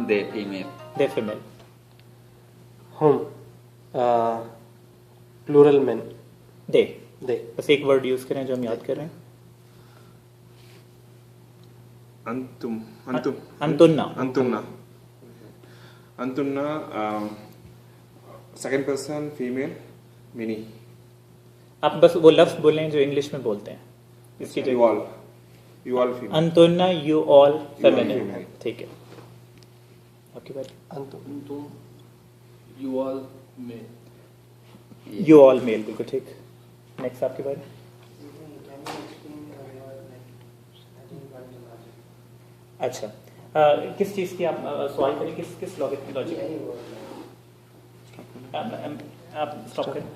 They female. They female. Whom. Plural men. They. They. बस एक word use करें जो हम याद कर रहे हैं. Antum. अंतुन्ना. Antunna. Second person female. Many. आप बस वो लफ्ज बोलें जो इंग्लिश में बोलते हैं. इसकी You all. You all female. अंतुन्ना यू ऑल फेमिनिन. female. ठीक है. आपकी बारी. Antum. You all male. You all male. बिल्कुल ठीक. नेक्स्ट आपकी बारी. अच्छा. किस चीज़ की आप सवाल करें. किस लॉजिक. आप स्टॉप करें.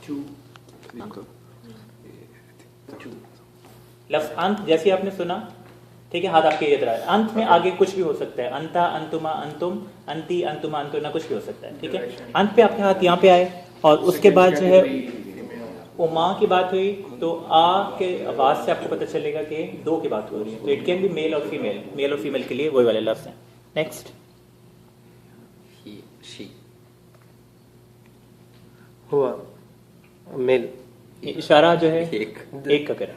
Two. लफ्ज अंत जैसे आपने सुना. ठीक है. हाथ आपके इधर आए. अंत में आगे कुछ भी हो सकता है. अंता, अंतुमा, अंतुम, अंति, अंतुमा, अंतुना कुछ भी हो सकता है. ठीक है. अंत पे आपके हाथ यहाँ पे आए और उसके बाद जो है उमा की बात हुई तो आ के आवाज से आपको पता चलेगा कि दो की बात हो रही है. तो इट कैन बी मेल और फीमेल. मेल और फीमेल के लिए वही वाले लफ्ज हैं. नेक्स्ट. He, she. हुआ. Male. इशारा जो है एक का करें.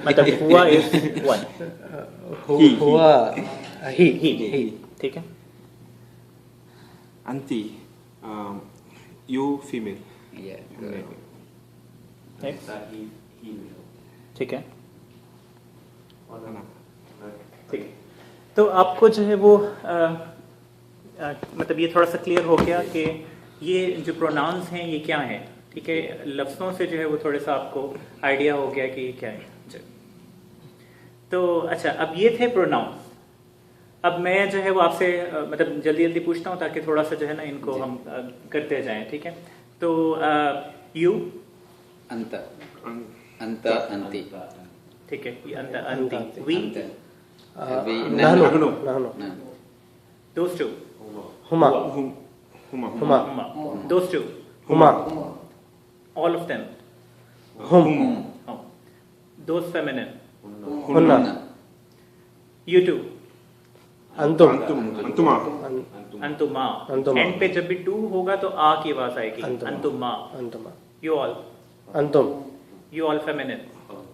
मतलब हुआ इज वन. हुआ. He. ठीक है. Anti. You female. Yeah. Next. ठीक है. ठीक है. तो आपको जो है वो मतलब ये थोड़ा सा क्लियर हो गया कि ये जो प्रोनाउंस हैं ये क्या हैं. ठीक है. लफ्ज़ों से जो है वो थोड़ा सा आपको आइडिया हो गया कि ये क्या है. तो अच्छा, अब ये थे प्रोनाउंस. अब मैं जो है वो आपसे मतलब जल्दी जल्दी पूछता हूँ ताकि थोड़ा सा जो है ना इनको हम करते जाएं. ठीक है. तो यू. Anta. Anti. ठीक है. ये अंत अंति. We. We. Nahnu. No. Those two. Huma. Huma. Those two. Huma. All of them. Whom. Oh. Those feminine. Hunna. You too. Antum. Antuma. Antuma. Antuma. End पे जब भी टू होगा तो आ की आवाज आएगी. Antuma. Antuma. Antuma. You all. Antum. You all feminine.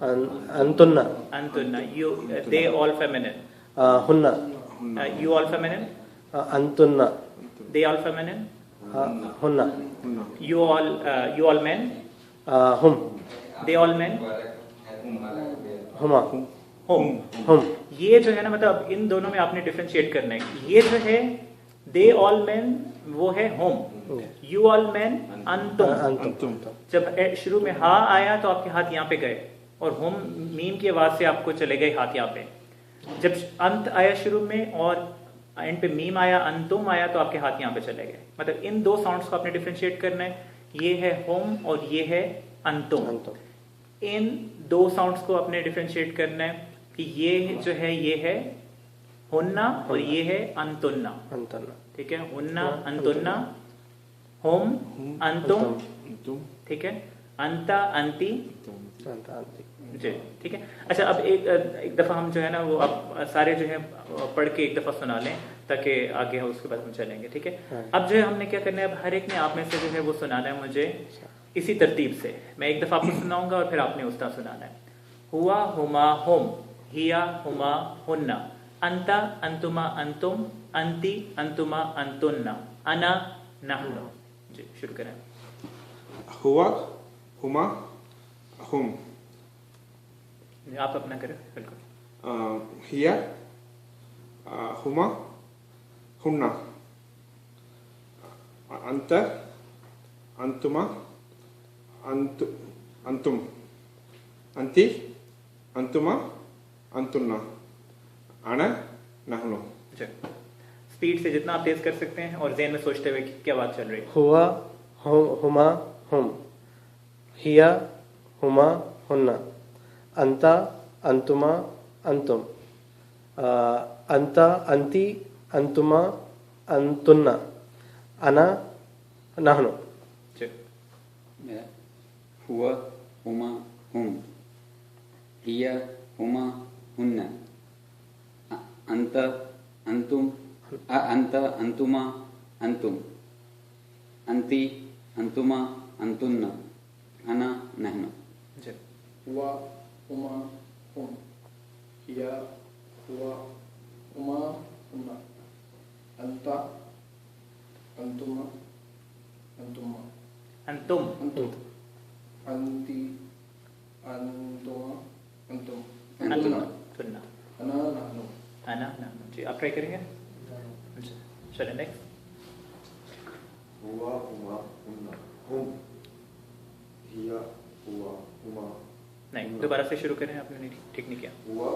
Antunna. Antunna. You. They all feminine. Hunna. You all feminine. Antunna. They all feminine. Hunna. You all men. Hum. They all men. Huma. Home. ये जो है ना मतलब इन दोनों में आपने differentiate करना है. ये जो है दे ऑल मैन वो है होम. यू ऑल मैन अंतुम. जब शुरू में हा आया तो आपके हाथ यहाँ पे गए और होम मीम की आवाज से आपको चले गए हाथ यहाँ पे. जब अंत आया शुरू में और एंड पे मीम आया अंतुम आया तो आपके हाथ यहाँ पे चले गए. मतलब इन दो साउंड्स को आपने डिफरेंशिएट करना है. ये है होम और ये है अंतुम. इन दो साउंड्स को आपने डिफरेंशिएट करना है कि ये जो है ये है हुन्ना और ये है अंतुन्ना. ठीक है. हुन्ना अंतुन्ना. होम अंतुम. ठीक है. अंता अंति. जी. ठीक है. अच्छा, अब एक दफा हम जो है ना वो आप सारे जो है पढ़ के एक दफा सुना लें ताकि आगे हम उसके बाद हम चलेंगे. ठीक है. अब जो है हमने क्या करना है, अब हर एक ने आप में से जो है वो सुनाना है मुझे इसी तरतीब से. मैं एक दफा आपको सुनाऊंगा और फिर आपने उस तरह सुनाना है. हुआ हुमा होम. हिया हुमा हुन्ना. अंता अंतुमा अंतुम. अंति अंतुमा अंतुन्ना. अना नहनु. जी शुरू करें. हुआ. हुमा. हुम. आप अपना करें. बिल्कुल. हिया. हुमा. हुन्ना. अंत. अंतुमा. अंतुम. अंति. अंतुमा. अंतुन्ना. अना नहनु. स्पीड से जितना आप तेज कर सकते हैं और ज़हन में सोचते हुए कि क्या बात चल रही है. हुआ. हुमा. हुम. हिया. हुमा. हुन्ना. अंता. अंतुमा. अंतुम. अंता. अंति. अंतुमा. अंतुन्ना. अना नहनु. हुआ हुमा हुम. हिया हुमा हुन्ना. अंत अंतुम अंत अंतुमा अंतुम अंति अंतुमा अंतुन्न अना नहनु जी हुआ हुमा हुम हिया हुआ हुमा हुन्ना अंता अंतुमा अंतुमा अंतुम अंतुम अंति अंतुमा अंतुम अंतुम अंतुना तुन्ना अना नहनु अना नहनु जी आप ट्राई करेंगे चलिए नेक्स्ट हुआ हुमा हुन्ना हुम हिया हुआ हुमा नहीं दोबारा से शुरू करें आपने ठीक नहीं किया हुआ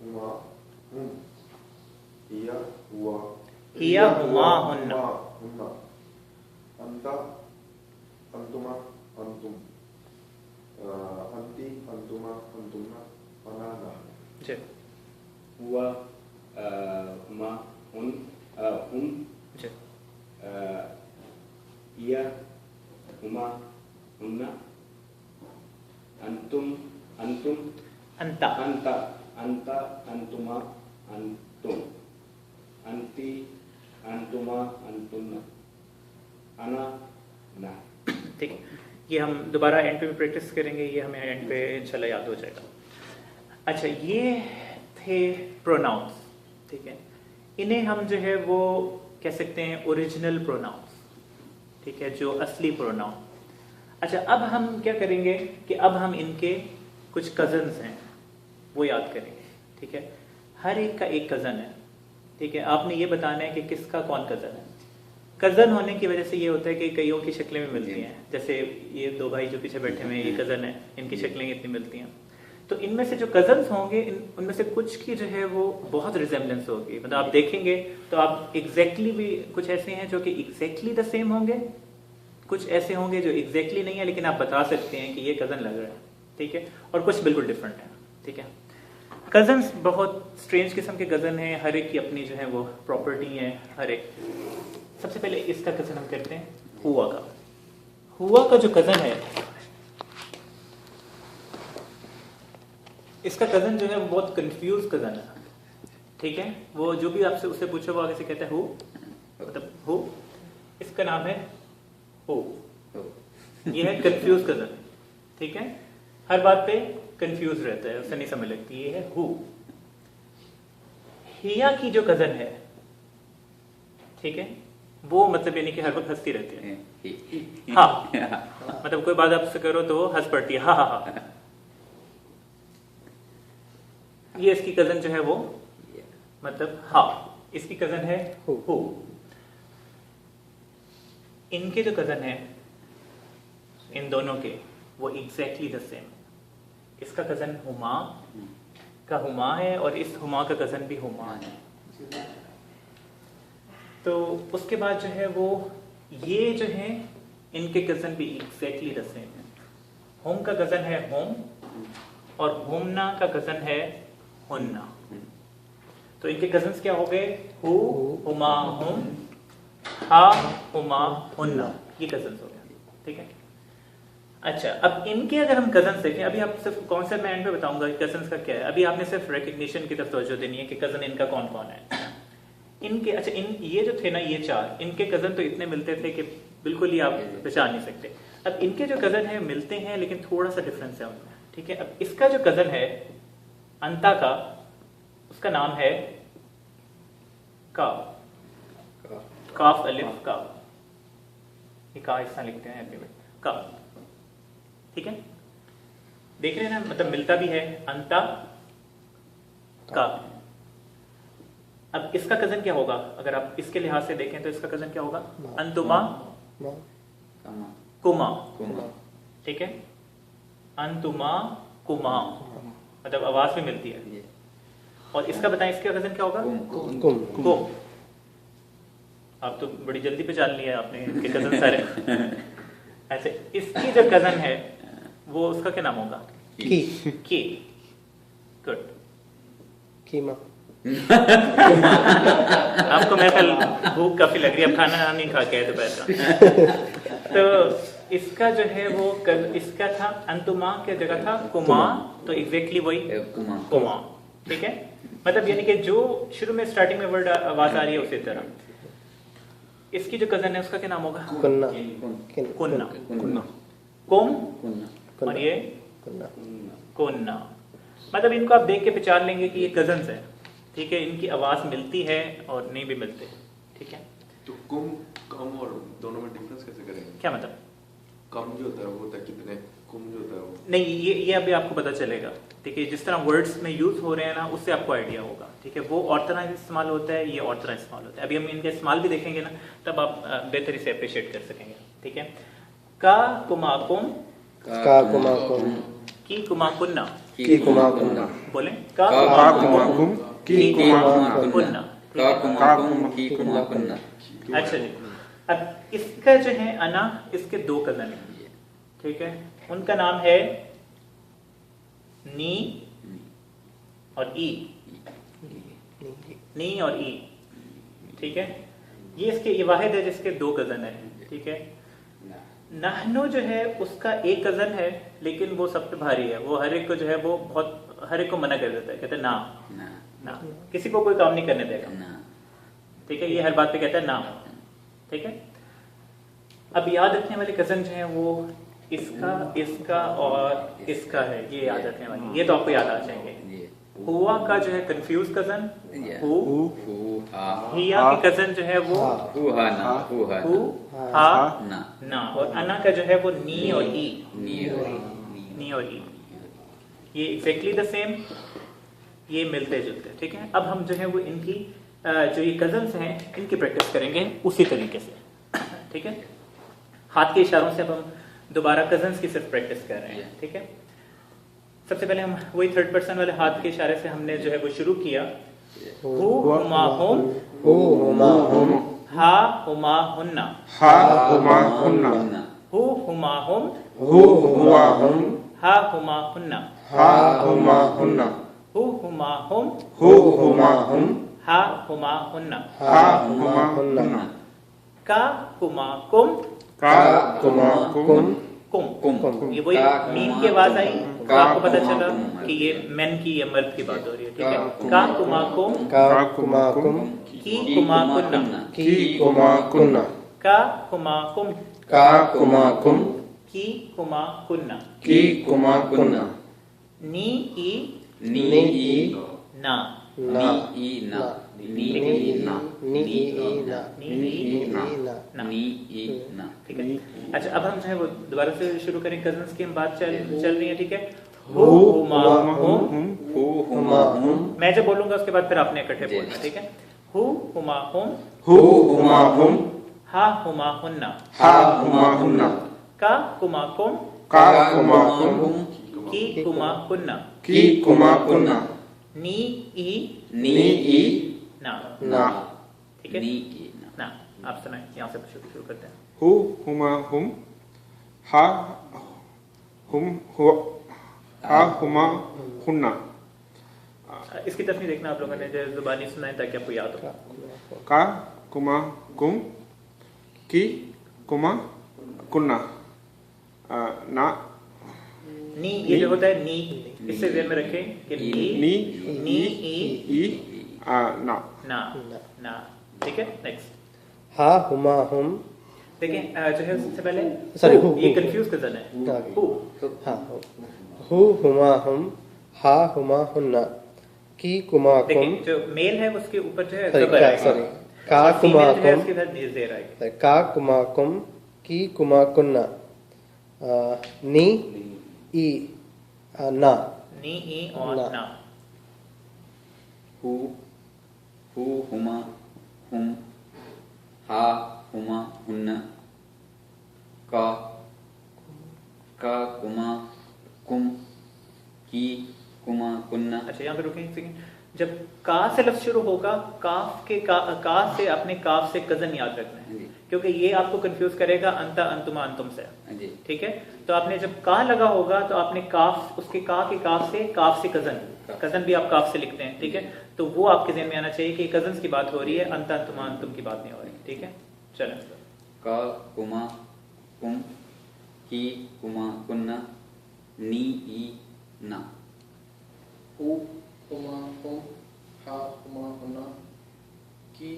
हुमा हुम हिया हुआ हिया हुमा हुन्ना हुन्ना अंता अंतुमा अंतुम अंति अंतुमा अंतुम्ना अना नहनु जी हुआ हुमा हुम जी हिया हुमा हुन्ना अंतुम अंतुम अंता अंता अंता अंतुमा अंतुम अंति अंतुमा अंतुन्ना अना ना। ठीक है ये हम दोबारा एंड पे भी प्रैक्टिस करेंगे ये हमें एंड पे इंशाल्लाह याद हो जाएगा। अच्छा ये थे प्रोनाउंस ठीक है इन्हें हम जो है वो कह सकते हैं ओरिजिनल प्रोनाउंस ठीक है जो असली प्रोनाउन। अच्छा अब हम क्या करेंगे कि अब हम इनके कुछ कजन्स हैं वो याद करेंगे ठीक है हर एक का एक कजन है ठीक है आपने ये बताना है कि किसका कौन कजन है। कजन होने की वजह से ये होता है कि कईयों की शक्लें भी मिलती हैं जैसे ये दो भाई जो पीछे बैठे हुए हैं ये कजन है इनकी शक्लें इतनी मिलती हैं तो इनमें से जो कजन्स होंगे उनमें से कुछ की जो है वो बहुत रिजेम्बलेंस होगी मतलब आप देखेंगे तो आप एग्जैक्टली भी कुछ ऐसे हैं जो कि एग्जैक्टली द सेम होंगे कुछ ऐसे होंगे जो एग्जैक्टली नहीं है लेकिन आप बता सकते हैं कि ये कजन लग रहा है ठीक है और कुछ बिल्कुल डिफरेंट है ठीक है। कजन्स बहुत स्ट्रेंज किस्म के कजन हैं हर एक की अपनी जो है वो प्रॉपर्टी है हर एक। सबसे पहले इसका कजन हम करते हैं हुआ का जो कजन है इसका कजन जो है वो बहुत कंफ्यूज कजन है ठीक है वो जो भी आपसे उससे पूछो वो आगे से कहता है हु मतलब हु इसका नाम है हु ये है कंफ्यूज कजन ठीक है हर बात पे कंफ्यूज रहता है उसे नहीं समझ लगती ये है हु। हिया की जो कजन है ठीक है वो मतलब यानी कि हर वक्त हंसती रहती है हाँ मतलब कोई बात आपसे करो तो वो हंस पड़ती है हाँ हाँ हाँ ये इसकी कजन जो है वो मतलब हाँ इसकी कजन है हु। इनके जो कजन है इन दोनों के वो एग्जैक्टली द सेम इसका कजन हुमा का हुमा है और इस हुमा का कजन भी हुमा है। तो उसके बाद जो है वो ये जो है इनके कजन भी एग्जैक्टली द सेम है। होम का कजन है होम और होमना का कजन है हुन्ना। तो इनके कजन्स क्या हो गए हु हुमा हुम हा हुमा हुन्ना ये कजन्स हो गए ठीक है। अच्छा अब इनके अगर हम कजन्स देखें अभी आप सिर्फ कौन सा मैं एंड पे बताऊंगा कजन्स का क्या है अभी आपने सिर्फ रिकग्निशन की तरफ तवज्जो देनी है कि कजन इनका कौन कौन है। इनके अच्छा इन ये जो थे ना ये चार इनके कजन तो इतने मिलते थे कि बिल्कुल ही आप पहचान नहीं सकते। अब इनके जो कजन है मिलते हैं लेकिन थोड़ा सा डिफरेंस है उनमें ठीक है। अब इसका जो कजन है अंता का उसका नाम है काफ अलिफ का ये का इस तरह लिखते हैं का ठीक है देख रहे हैं ना मतलब मिलता भी है अंता का। अब इसका कजन क्या होगा अगर आप इसके लिहाज से देखें तो इसका कजन क्या होगा अंतुमा कुमा ठीक है अंतुमा कुमा मतलब आवाज भी मिलती है। और इसका बताएं इसका कजन क्या होगा कुम। आप तो बड़ी जल्दी पहचान लिया आपने इनके कजन सारे। अच्छा इसकी जो कजन है वो उसका क्या नाम होगा की गुड कीमा। आपको मेरे ख्याल भूख काफी लग रही है अब खाना नहीं खा के दोपहर का। तो इसका जो है वो इसका था अंतुमा की जगह था कुमा तो एग्जैक्टली वही कुमा ठीक है। मतलब यानी कि जो शुरू में स्टार्टिंग में वर्ड आवाज आ रही है उसी तरह। इसकी जो कजन है उसका क्या नाम होगा? कुन्ना कुन्ना। कुन्ना कुम कुन्ना और ये कुन्ना कुन्ना। मतलब इनको आप देख के पहचान लेंगे कि ये कजन्स है, ठीक है। इनकी आवाज मिलती है और नहीं भी मिलते, ठीक है। तो कुम कम और दोनों में डिफरेंस कैसे करेंगे? क्या मतलब? कम जो होता है वो होता है कितने, कुम जो होता है वो नहीं, ये अभी आपको पता चलेगा, ठीक है। जिस तरह वर्ड्स में यूज हो रहे हैं ना उससे आपको आइडिया होगा, ठीक है। वो और तरह इस्तेमाल होता है, ये और तरह इस्तेमाल होता है। अभी हम इनका इस्तेमाल भी देखेंगे ना, तब आप बेहतरी से अप्रिशिएट कर सकेंगे, ठीक है। का कुमाकुम, का कुमाकुम, की कुमाकुन्ना, की कुमाकुन्ना, बोले का कुमाकुम की कुमाकुन्ना, का कुमाकुम की कुमाकुन्ना। अच्छा जी। अब इसका जो है अना, इसके दो कजन है, ठीक है। उनका नाम है नी और ई, नी और ई, ठीक है। ये इसके ये वाहिद है जिसके दो कजन है, ठीक है। नहनो जो है उसका एक कजन है, लेकिन वो सब पे भारी है। वो हर एक को जो है वो बहुत हर एक को मना कर देता है, कहता है ना ना ना, किसी को कोई काम नहीं करने देगा, ना ठीक है। ये हर बात पे कहता है ना, ठीक है। अब याद रखने वाले कजन जो है वो इसका, इसका और इसका है, ये याद रखने वाले, ये तो आपको याद आ जाएंगे। ये हुआ का जो है कंफ्यूज कजन ये हु, हु हा हिया की कजन जो है वो हु हा ना हु हा हु, हा, ना ना, और अना का जो है वो नी और ई, नी नी और ई। ये एग्जैक्टली द सेम, ये मिलते जुलते, ठीक है। अब हम जो है वो इनकी जो ये कजन्स हैं इनकी प्रैक्टिस करेंगे उसी तरीके से, ठीक है। हाथ के इशारों से अब हम दोबारा कजन्स की सिर्फ प्रैक्टिस कर रहे हैं, ठीक है। सबसे पहले हम वही थर्ड पर्सन वाले हाथ के इशारे से हमने जो है वो शुरू किया। हु हुमा हुम, हु हुमा हुम, हा हुमा हुन्ना, हा हुमा हुन्ना, हु हुमा हुम, हु हुआ हुम, हा हुमा हुन्ना, हा हुमा हुन्ना, हु हुमा हुम, हु हुमा हुम, हा हुमा हुन्ना, हा हुमा हुन्ना, का कुमा कुम, का कुमाकुम, कुम। कुम ये वही मीम की आवाज आई तो आपको पता चला कि ये मेन की या मर्द की बात हो रही है, ठीक है। का कुमा कुम, का कुमाकुम, की कुमा कुन्ना, की कुमाकुन्ना, का कुमा कुम, का कुमाकुम, की कुमा कुन्ना, की कुमाकुन्ना, नी ई नी ई ना, ना, नी ई ना नी नी ई ना नी ई ना, नी ई ना, ना, नी ई ना। ठीक है। अच्छा, अब हम जो है वो दोबारा से शुरू करें। कजन्स की हम बात चल रही है, ठीक है। हु हु हुमा हुमा हुम, हुम, हु हुमा हुम, मैं जब बोलूंगा उसके बाद फिर आपने इकट्ठे बोलना, ठीक है। हु हुमा हुम, हु हुमा हुम, हा हुमा हुन्ना, हा हुमा हुन्ना, का कुमा कुम, का कुमाकुम, की कुमा कुन्ना, की कुमाकुन्ना, नी ई नी ई ना, ना, ठीक है नी ई ना। ना। आप सुनाए, यहाँ से शुरू करते हैं। हु हुमा हुम, हा हुम हुआ, हा हुमा हुन्ना, इसकी तरफ नहीं देखना आप लोगों ने, जो जुबानी सुना है ताकि आपको याद हो। का कुमाकुम, की कुमाकुन्ना, ना, नी, ये जो होता है नी, इससे ध्यान में रखें कि नी नी, नी ई ई, ना, ना, ना, ठीक है। नेक्स्ट हा हुमा हुम, देखें, जो है सबसे पहले Sorry, हु, हु, ये हु, कंफ्यूज कजन है। हाँ। हु, हाँ, हु हुमा हुम, हा हुमा हुन्ना, की कुमाकुम, देखें जो मेल है उसके ऊपर जो है सॉरी ज़बर का आएगा। सॉरी का और फीमेल जो है कुमाकुम, उसके साथ जेर आएगी। का कुमाकुम, की कुमाकुन्ना, नी ई ना, नी ई और ना। ना। हु हु हुमा हुम, हा हुमा हुन्ना, का कुमा कुम, की कुमा कुन्ना। अच्छा, यहाँ पे रुकें एक सेकंड। जब का से लफ्ज शुरू होगा, काफ के का से अपने काफ से कजन याद रखना है, जी। क्योंकि ये आपको कंफ्यूज करेगा अंता अंतुमा अंतुम से, जी ठीक है। तो आपने जब का लगा होगा तो आपने काफ, उसके का के काफ से कजन भी आप काफ से लिखते हैं, ठीक है। तो वो आपके ज़हन में आना चाहिए कि कजन्स की बात हो रही है, अंता अंतुमा अंतुम की बात नहीं हो रही, ठीक है। चलें, का कुमा कुम, की कुमा कुन्ना, नी ई ना। हु हुमा हुम, हा हुमा हुन्ना की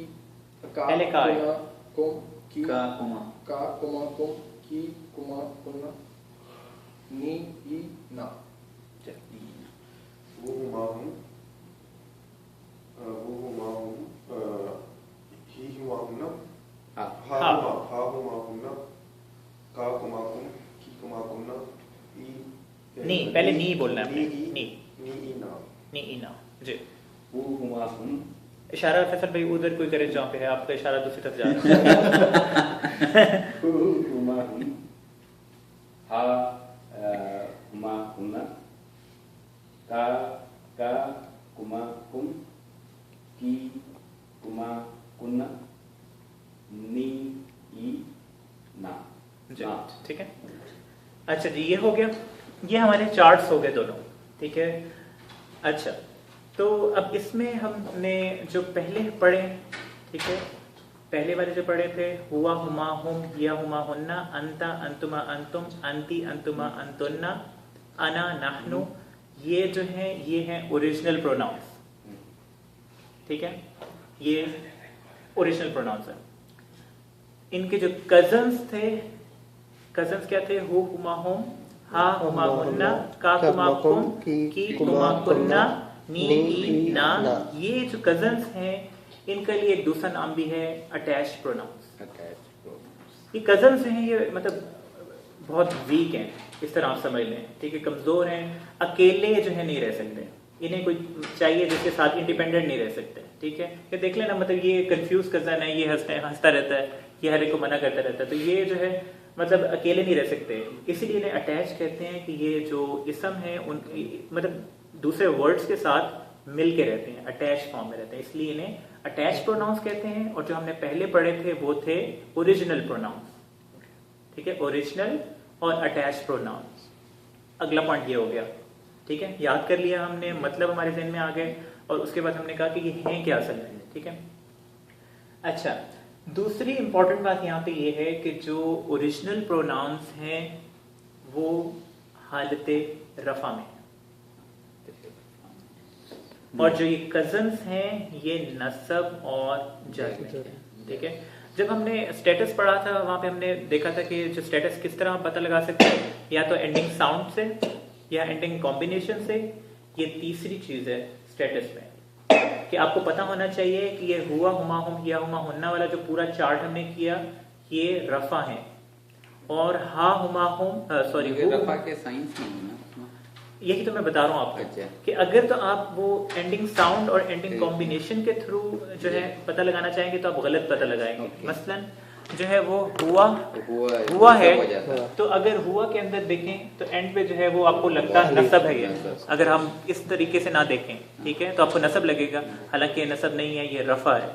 का पहले का है। कुना कुम की का कुमा का कुमा कुम की कुमा कुन्ना नी ई ना वो हुमाहुम ही हुमाहुम हा हा हुमाहुम का कुमाकुम की कुमाकुम ई नी, पहले नी बोलना है नी आपने। नी। नी ना नी इना जी। हु हुमा हुम इशारा फैसल भाई उधर कोई करे जहाँ पे है, आपका इशारा दूसरी तरफ जा रहा है। हु हुमा हुम हा हुमा हुन्ना का कुमा कुम की कुमा कुन्ना नी ई ना जी, ना। ठीक है। अच्छा जी, ये हो गया, ये हमारे चार्ट्स हो गए दोनों, ठीक है। अच्छा, तो अब इसमें हमने जो पहले पढ़े, ठीक है, पहले वाले जो पढ़े थे हुआ हुमा हुम हिया हुमा हुन्ना अंता अंतुमा अंतुम अंती अंतुमा अंतुन्ना अना नाहनु, ये जो है ये हैं ओरिजिनल प्रोनाउंस, ठीक है, ये ओरिजिनल प्रोनाउंस है। इनके जो कजन्स थे, कजन्स क्या थे? हु हुमा हुम हा हुमा हुन्ना का कुमा कुम की कुमा कुन्ना नी ई ना। ये जो कजन्स हैं इनके लिए एक दूसरा नाम भी है अटैच प्रोनाउंस। ये कजन्स हैं, ये मतलब बहुत वीक हैं, इस तरह आप समझ लें, ठीक है, कमजोर हैं, अकेले जो है नहीं रह सकते, इन्हें कोई चाहिए जिसके साथ इंडिपेंडेंट नहीं रह सकते, ठीक है। ये देख लेना, मतलब ये कंफ्यूज कजन है, ये हंसता रहता है, ये हर एक को मना करता रहता है, तो ये जो है मतलब अकेले नहीं रह सकते, इसीलिए इन्हें अटैच कहते हैं कि ये जो इसम है उन मतलब दूसरे वर्ड्स के साथ मिल के रहते हैं, अटैच फॉर्म में रहते हैं, इसलिए इन्हें अटैच प्रोनाउंस कहते हैं। और जो हमने पहले पढ़े थे वो थे ओरिजिनल प्रोनाउंस, ठीक है, ओरिजिनल और अटैच प्रोनाउंस। अगला पॉइंट ये हो गया, ठीक है, याद कर लिया हमने, मतलब हमारे ज़हन में आ गए, और उसके बाद हमने कहा कि ये हैं क्या असल में, ठीक है। अच्छा, दूसरी इंपॉर्टेंट बात यहाँ पे ये है कि जो ओरिजिनल प्रोनाउंस हैं वो हालत रफा में, और जो ये कजन्स हैं ये नसब और जर में, ठीक है। जब हमने स्टेटस पढ़ा था वहां पे हमने देखा था कि जो स्टेटस किस तरह पता लगा सकते हैं, या तो एंडिंग साउंड से या एंडिंग कॉम्बिनेशन से। ये तीसरी चीज है स्टेटस में कि आपको पता होना चाहिए कि ये हुआ हुमा हुम हिया हुमा हुन्ना वाला जो पूरा चार्ट हमने किया ये रफा है, और हा हुमा हुम सॉरी रफा के साइंस नहीं है ना, यही तो मैं बता रहा हूँ आपको। अच्छा। कि अगर तो आप वो एंडिंग साउंड और एंडिंग कॉम्बिनेशन के थ्रू जो है पता लगाना चाहेंगे तो आप गलत पता लगाएंगे। मसलन जो है वो हुआ है, तो अगर हुआ के अंदर देखें तो एंड पे जो है वो आपको लगता है नसब है ये, अगर हम इस तरीके से ना देखें, ठीक है, तो आपको नसब लगेगा, हालांकि ये नसब नहीं है, ये रफा है।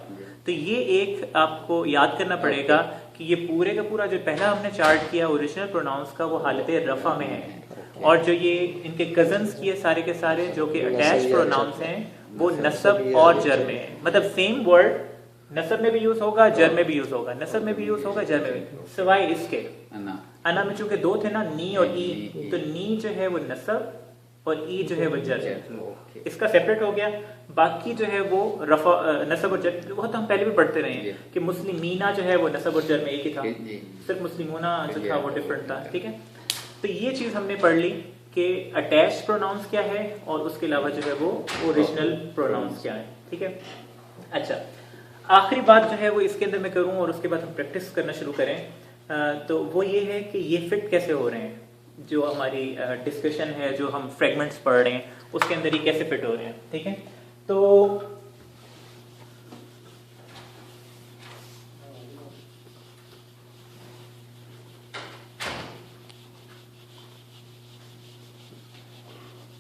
तो ये एक आपको याद करना पड़ेगा कि ये पूरे का पूरा जो पहला हमने चार्ट किया ओरिजिनल प्रोनाउंस का वो हालत रफा में है, और जो ये इनके कजन्स किए सारे के सारे जो कि अटैच प्रोनाउंस हैं वो नसब और जर में है। मतलब सेम वर्ड नसब में भी यूज होगा, जर में भी यूज होगा, नसब में भी यूज होगा, जर में भी, सिवाय इसके अना में चूंकि दो थे ना, नी और ई, तो नी जो है वो नसब और ई जो है वो जर है, इसका सेपरेट हो गया। बाकी जो है वो रफा नसब और जर, वो तो हम पहले भी पढ़ते रहे हैं कि मुस्लिमीना जो है वो नसब और जर में एक ही था, सिर्फ मुस्लिमूना जो था वो डिफरेंट था, ठीक है। तो ये चीज हमने पढ़ ली कि अटैच प्रोनाउंस क्या है और उसके अलावा जो है वो ओरिजिनल प्रोनाउंस क्या है, ठीक है। अच्छा, आखिरी बात जो है वो इसके अंदर मैं करूं और उसके बाद हम प्रैक्टिस करना शुरू करें, तो वो ये है कि ये फिट कैसे हो रहे हैं, जो हमारी डिस्कशन है, जो हम फ्रेगमेंट्स पढ़ रहे हैं उसके अंदर ये कैसे फिट हो रहे हैं, ठीक है। तो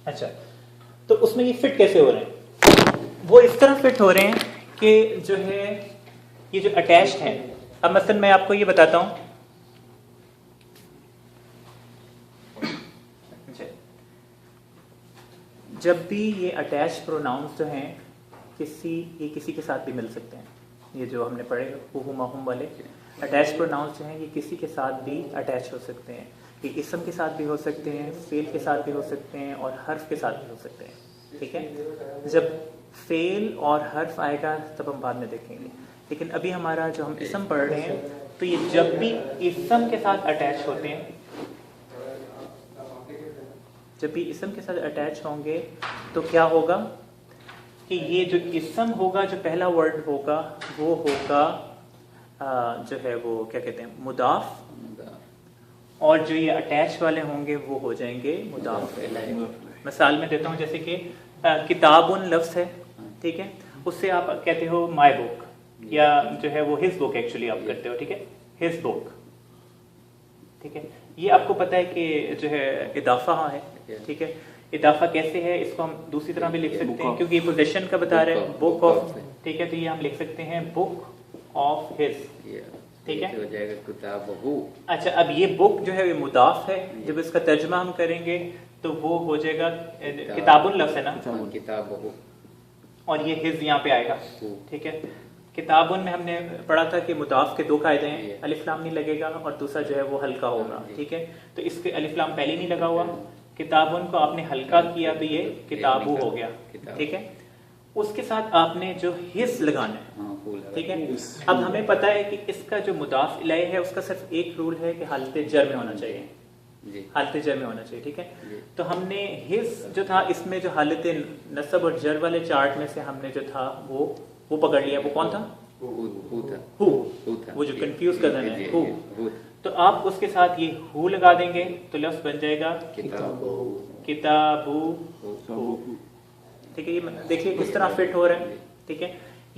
अच्छा, तो उसमें ये फिट कैसे हो रहे हैं? वो इस तरह फिट हो रहे हैं कि जो है ये जो अटैच्ड है, अब मसलन मैं आपको ये बताता हूं, जब भी ये अटैच प्रोनाउंस जो हैं ये किसी के साथ भी मिल सकते हैं, ये जो हमने पढ़े हुमा हुम वाले अटैच प्रोनाउंस जो हैं ये किसी के साथ भी अटैच हो सकते हैं, ये इसम के साथ भी हो सकते हैं, फेल के साथ भी हो सकते हैं और हर्फ के साथ भी हो सकते हैं, ठीक है। जब फेल और हर्फ आएगा तब हम बाद में देखेंगे, लेकिन अभी हमारा जो हम इसम पढ़ रहे हैं, तो ये जब भी इसम के साथ अटैच होते हैं, जब भी इसम के साथ अटैच होंगे तो क्या होगा कि ये जो इसम होगा, जो पहला वर्ड होगा वो होगा जो है वो क्या कहते हैं मुदाफ, और जो ये अटैच वाले होंगे वो हो जाएंगे मुदाफ इलैह। मिसाल में देता हूँ, जैसे कि किताबुन लफ्ज़ है, ठीक है, उससे आप कहते हो माई बुक, या जो है वो हिज बुक एक्चुअली आप करते हो, ठीक है, हिज बुक, ठीक है। ये आपको पता है कि जो है इदाफा है, ठीक है। इदाफा कैसे है, इसको हम दूसरी तरह भी लिख सकते हैं, क्योंकि ये पोजीशन का बता रहे हैं, बुक ऑफ, ठीक है, तो ये हम लिख सकते हैं बुक ऑफ हिज, ठीक है, हो जाएगा किताबहू। अच्छा, अब ये बुक जो है ये मुदाफ है, जब इसका तर्जमा हम करेंगे तो वो हो जाएगा किताबुन लफ्ज़ है ना, किताबहू, और ये हिज यहाँ पे आएगा, ठीक है। किताबुन में हमने पढ़ा था कि मुदाफ के दो कायदे हैं, अलिफ लाम नहीं लगेगा और दूसरा जो है वो हल्का होगा, ठीक है। तो इसके अलिफ लाम पहले नहीं लगा हुआ, किताबुन को आपने हल्का किया तो ये किताबू हो गया, ठीक है। उसके साथ आपने जो हिस लगाना है, ठीक है। अब हमें पता है कि इसका जो मुदाफ इलैह है उसका सिर्फ एक रूल है कि हालत जर में होना चाहिए, हालत जर में होना चाहिए, ठीक है। तो हमने हिस जो था इसमें जो हालत नसब और जर वाले चार्ट में से हमने जो था वो पकड़ लिया। वो कौन था? हु, वो जो कंफ्यूज कर रहे हैं, हु। तो आप उसके साथ ये हु लगा देंगे तो लफ्ज बन जाएगा किताबू, ठीक है। ये देखिए किस तरह फिट हो रहा है, ठीक है।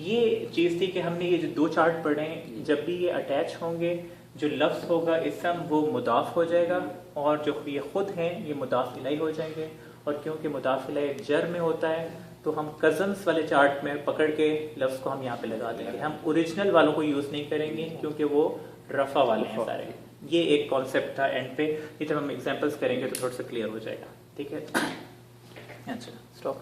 ये चीज थी कि हमने ये जो दो चार्ट पढ़े हैं, जब भी ये अटैच होंगे जो लफ्ज होगा इसम वो मुदाफ हो जाएगा, और जो ये खुद हैं ये मुदाफ इलैह हो जाएंगे। और क्योंकि मुदाफ इलैह जर में होता है तो हम कजन्स वाले चार्ट में पकड़ के लफ्ज को हम यहाँ पे लगा देंगे, हम ओरिजिनल वालों को यूज नहीं करेंगे क्योंकि वो रफा वाले हैं सारे। ये एक कॉन्सेप्ट था एंड पे, ये जब हम एग्जांपल्स करेंगे तो थोड़ा सा क्लियर हो जाएगा, ठीक है। अच्छा, स्टॉप।